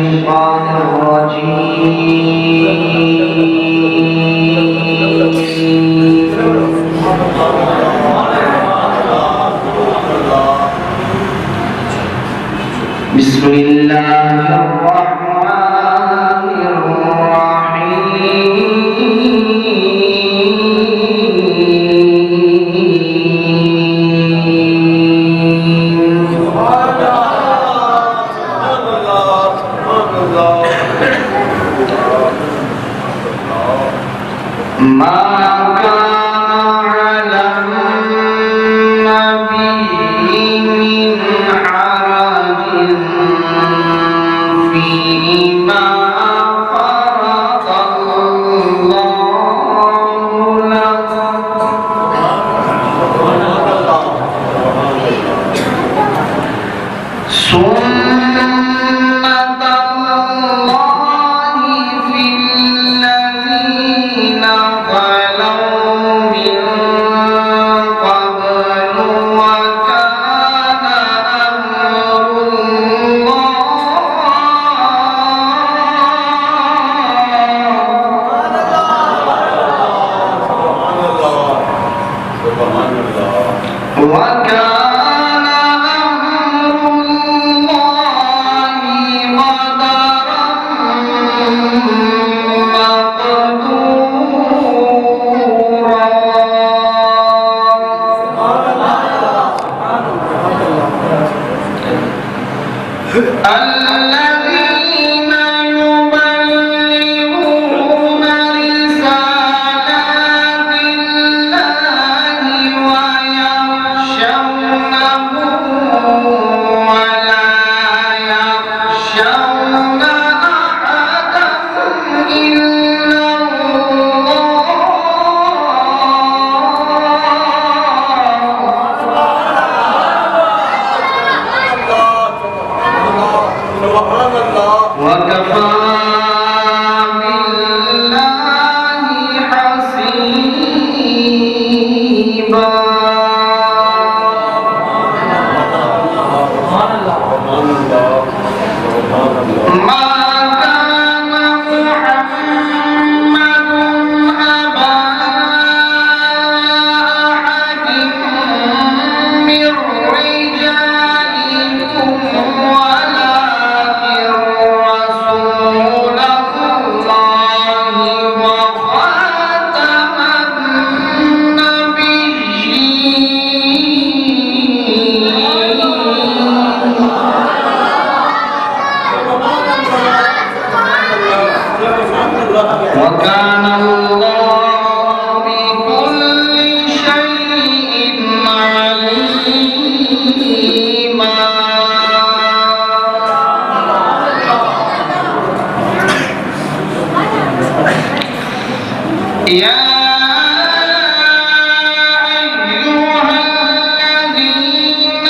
الشيطان الرجيم بسم الله الرحمن الرحيم ما كان على النبي من حرج فيما فرض الله له سنة الله في الذين خلوا من قبل وكان أمر الله وكان أمر الله قدرا مقدورا الذين يبلغون رسالات الله ويخشونه ولا يخشون أحدا إلا وكفى بالله حسيبا ما كان محمد أبا أحد من رجالكم ولكن رسول الله وخاتم النبيين وكان الله بكل شيء عليما يا أيها الذين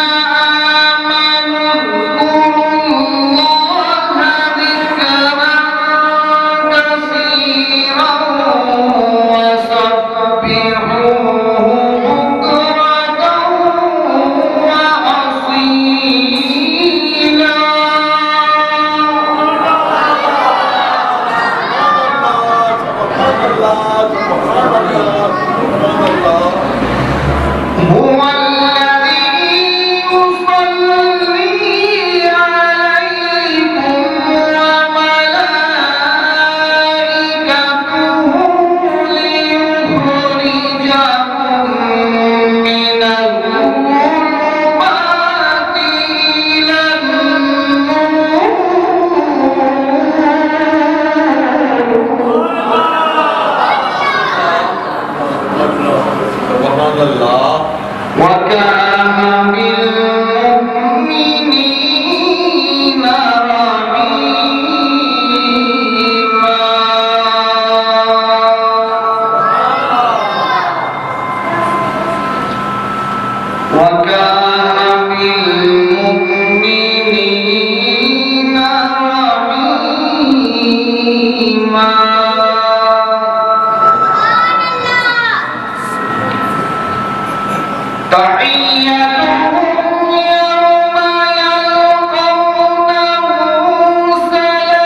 آمنوا اذكروا الله ذكرا كثيرا وسبحوه بكرة وأصيلا هو الذي يصلي عليكم وملائكته ليخرجكم من الظلمات إلى وكان بالمؤمنين رحيما وكان بالمؤمنين رحيما تحيتهم يوم يلقونه سلام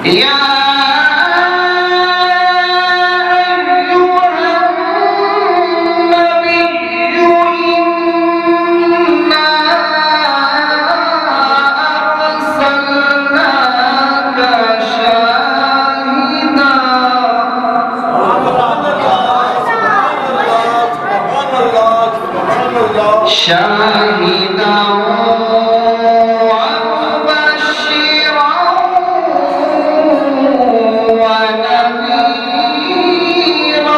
يا أيها النبي إنا أرسلناك شاهدا ومبشرا ونذيرا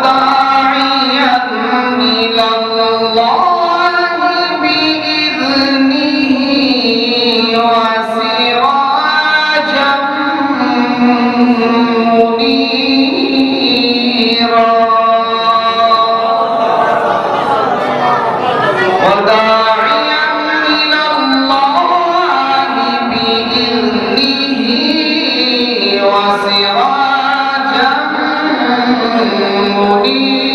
وداعيا إلى الله بإذنه وسراجا منيرا وداعيا إلى الله بإذنه وسراجا منيرا